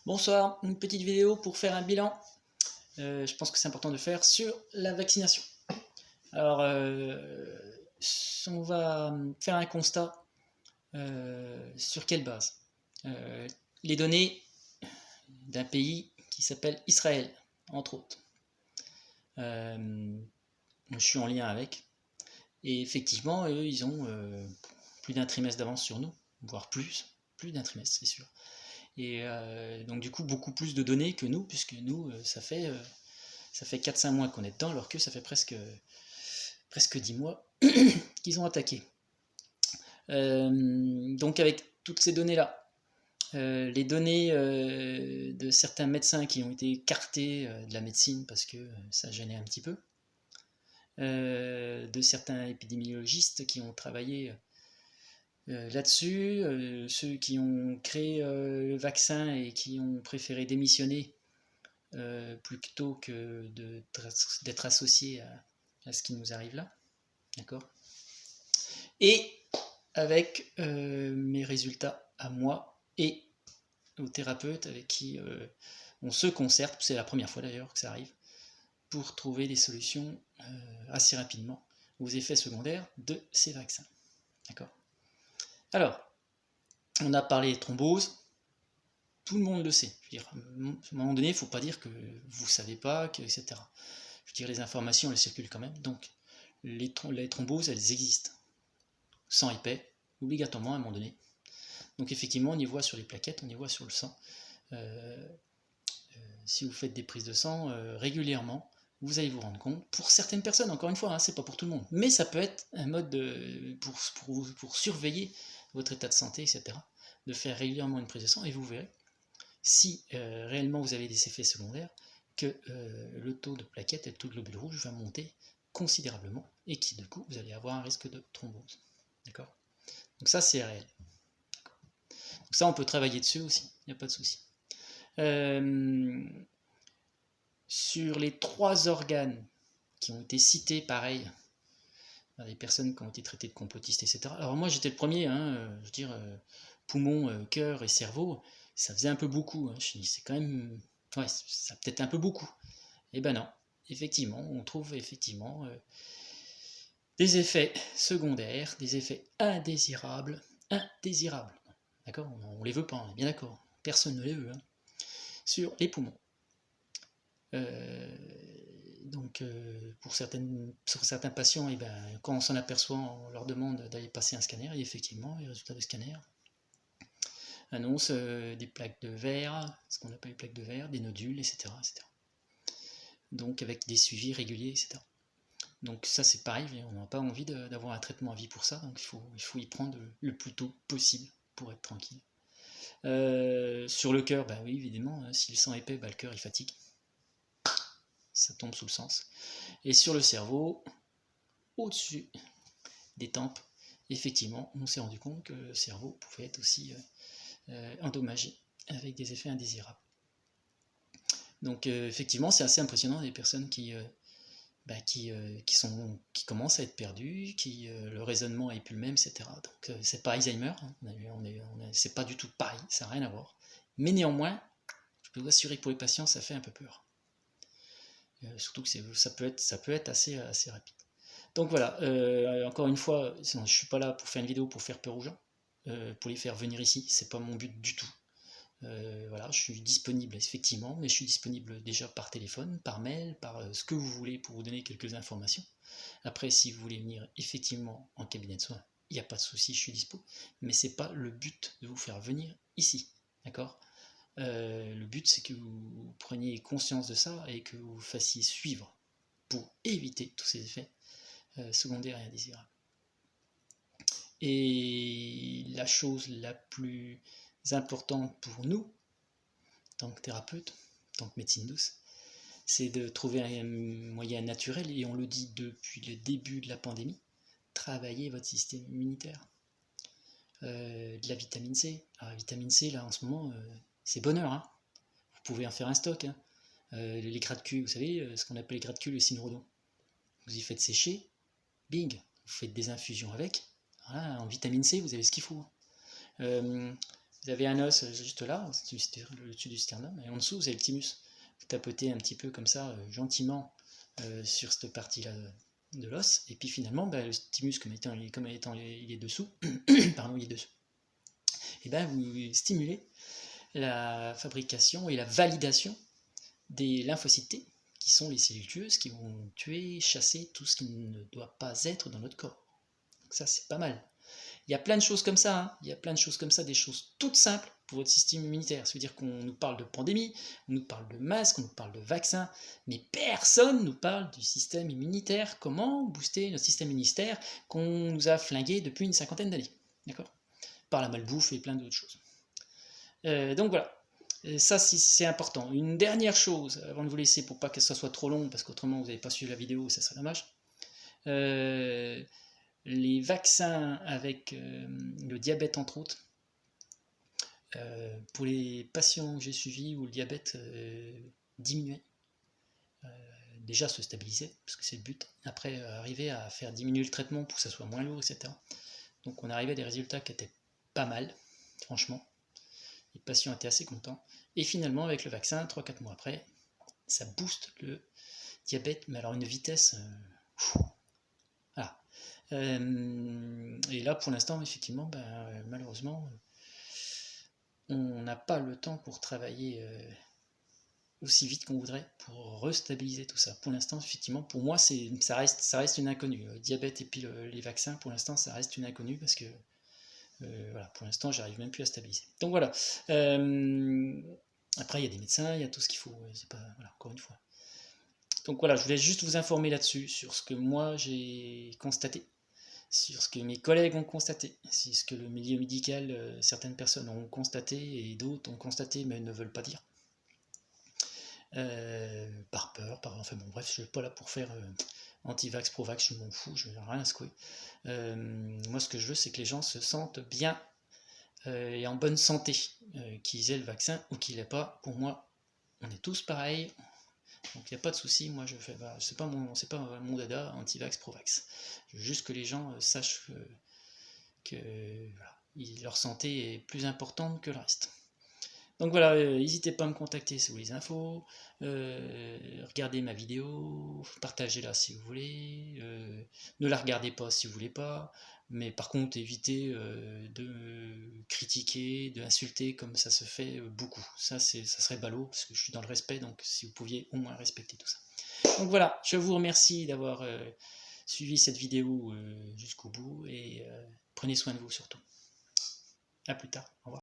Bonsoir, une petite vidéo pour faire un bilan. Je pense que c'est important de faire sur la vaccination. Alors, on va faire un constat. Sur quelle base? Les données d'un pays qui s'appelle Israël, entre autres. Je suis en lien avec. Et effectivement, eux, ils ont plus d'un trimestre d'avance sur nous, voire plus d'un trimestre, c'est sûr. Et donc du coup, beaucoup plus de données que nous, puisque nous, ça fait 4-5 mois qu'on est dedans, alors que ça fait presque 10 mois qu'ils ont attaqué. Donc avec toutes ces données-là, les données de certains médecins qui ont été écartés de la médecine parce que ça gênait un petit peu, de certains épidémiologistes qui ont travaillé là-dessus, ceux qui ont créé le vaccin et qui ont préféré démissionner plutôt que d'être associés à ce qui nous arrive là, d'accord. Et avec mes résultats à moi et aux thérapeutes avec qui on se concerte, c'est la première fois d'ailleurs que ça arrive, pour trouver des solutions assez rapidement aux effets secondaires de ces vaccins, d'accord. Alors, on a parlé de thrombose, tout le monde le sait. Je veux dire, à un moment donné, il ne faut pas dire que vous ne savez pas, etc. Je veux dire, les informations, elles circulent quand même. Donc, les thromboses, elles existent. Sang épais, obligatoirement à un moment donné. Donc, effectivement, on y voit sur les plaquettes, on y voit sur le sang. Si vous faites des prises de sang régulièrement, vous allez vous rendre compte, pour certaines personnes, encore une fois, hein, c'est pas pour tout le monde, mais ça peut être un mode pour surveiller votre état de santé, etc., de faire régulièrement une prise de sang, et vous verrez, si réellement vous avez des effets secondaires, que le taux de plaquettes et le taux de globules rouges va monter considérablement, et qui, du coup, vous allez avoir un risque de thrombose. D'accord. Donc ça, c'est réel. Donc ça, on peut travailler dessus aussi, il n'y a pas de souci. Sur les 3 organes qui ont été cités, pareil, par des personnes qui ont été traitées de complotistes, etc. Alors moi, j'étais le premier, hein, je veux dire, poumon, cœur et cerveau, ça faisait un peu beaucoup. Hein. Je me dis, c'est quand même, ouais, ça peut-être un peu beaucoup. Et ben non, effectivement, on trouve effectivement des effets secondaires, des effets indésirables, d'accord, on les veut pas, on est bien d'accord, personne ne les veut, hein, sur les poumons. Donc pour certains patients, et ben, quand on s'en aperçoit, on leur demande d'aller passer un scanner, et effectivement, les résultats de scanner annoncent des plaques de verre, ce qu'on appelle les plaques de verre, des nodules, etc., etc. Donc avec des suivis réguliers, etc. Donc ça c'est pareil, on n'a pas envie d'avoir un traitement à vie pour ça, donc il faut y prendre le plus tôt possible pour être tranquille. Sur le cœur, bah oui évidemment, hein, si le sang est épais, bah, le cœur il fatigue, ça tombe sous le sens. Et sur le cerveau, au-dessus des tempes, effectivement, on s'est rendu compte que le cerveau pouvait être aussi endommagé avec des effets indésirables. Donc effectivement, c'est assez impressionnant des personnes qui commencent à être perdues, le raisonnement est plus le même, etc. Donc c'est pas Alzheimer, hein, c'est pas du tout pareil, ça n'a rien à voir. Mais néanmoins, je peux vous assurer que pour les patients, ça fait un peu peur. Surtout que ça peut être assez rapide. Donc voilà, encore une fois, je ne suis pas là pour faire une vidéo pour faire peur aux gens, pour les faire venir ici, c'est pas mon but du tout. Voilà, je suis disponible effectivement, mais je suis disponible déjà par téléphone, par mail, par ce que vous voulez pour vous donner quelques informations. Après, si vous voulez venir effectivement en cabinet de soins, il n'y a pas de souci, je suis dispo, mais c'est pas le but de vous faire venir ici, d'accord. Le but c'est que vous preniez conscience de ça et que vous fassiez suivre pour éviter tous ces effets secondaires et indésirables. Et la chose la plus importante pour nous, en tant que thérapeute, en tant que médecine douce, c'est de trouver un moyen naturel, et on le dit depuis le début de la pandémie, travailler votre système immunitaire. De la vitamine C. Alors la vitamine C, là, en ce moment, c'est bonheur, hein. Vous pouvez en faire un stock, hein. Les gratte-culs, vous savez, ce qu'on appelle les gratte-culs, le cynorhodon. Vous y faites sécher, bing, vous faites des infusions avec. Voilà, en vitamine C, vous avez ce qu'il faut. Vous avez un os juste là, le dessus du sternum, et en dessous, vous avez le thymus. Vous tapotez un petit peu comme ça, gentiment, sur cette partie-là de l'os, et puis finalement, le thymus, comme étant il est dessous, pardon, il est dessous, et vous stimulez la fabrication et la validation des lymphocytes T, qui sont les cellules tueuses qui vont tuer, chasser tout ce qui ne doit pas être dans notre corps. Donc ça, c'est pas mal. Il y a plein de choses comme ça, hein. Il y a plein de choses comme ça, des choses toutes simples pour votre système immunitaire. Ça veut dire qu'on nous parle de pandémie, on nous parle de masques, on nous parle de vaccins, mais personne ne nous parle du système immunitaire, comment booster notre système immunitaire qu'on nous a flingué depuis une cinquantaine d'années, d'accord ? Par la malbouffe et plein d'autres choses. Donc voilà. Ça, c'est important. Une dernière chose, avant de vous laisser, pour pas que ça soit trop long, parce qu'autrement vous n'avez pas suivi la vidéo, ça serait dommage. Les vaccins avec le diabète, entre autres, pour les patients que j'ai suivis où le diabète diminuait, déjà se stabilisait, parce que c'est le but. Après, arriver à faire diminuer le traitement pour que ça soit moins lourd, etc. Donc on arrivait à des résultats qui étaient pas mal, franchement. Les patients étaient assez contents. Et finalement, avec le vaccin, 3-4 mois après, ça booste le diabète, mais alors une vitesse... voilà. Et là, pour l'instant, effectivement, malheureusement, on n'a pas le temps pour travailler aussi vite qu'on voudrait pour restabiliser tout ça. Pour l'instant, effectivement, pour moi, ça reste une inconnue. Le diabète et puis les vaccins, pour l'instant, ça reste une inconnue parce que voilà, pour l'instant, j'arrive même plus à stabiliser. Donc voilà. Après, il y a des médecins, il y a tout ce qu'il faut. C'est pas, voilà, encore une fois. Donc voilà, je voulais juste vous informer là-dessus, sur ce que moi j'ai constaté, sur ce que mes collègues ont constaté, sur ce que le milieu médical, certaines personnes ont constaté et d'autres ont constaté mais ne veulent pas dire. Par peur, enfin bon, bref, je ne suis pas là pour faire anti-vax, pro-vax, je m'en fous, je n'ai rien à secouer. Moi, ce que je veux, c'est que les gens se sentent bien et en bonne santé, qu'ils aient le vaccin ou qu'ils l'aient pas. Pour moi, on est tous pareils, donc il n'y a pas de souci. Moi, je fais, c'est pas mon dada, anti-vax, pro-vax. Je veux juste que les gens sachent que voilà, leur santé est plus importante que le reste. Donc voilà, n'hésitez pas à me contacter si vous voulez des infos, regardez ma vidéo, partagez-la si vous voulez, ne la regardez pas si vous voulez pas, mais par contre évitez de critiquer, d'insulter comme ça se fait beaucoup. Ça serait ballot, parce que je suis dans le respect, donc si vous pouviez au moins respecter tout ça. Donc voilà, je vous remercie d'avoir suivi cette vidéo jusqu'au bout, et prenez soin de vous surtout. A plus tard, au revoir.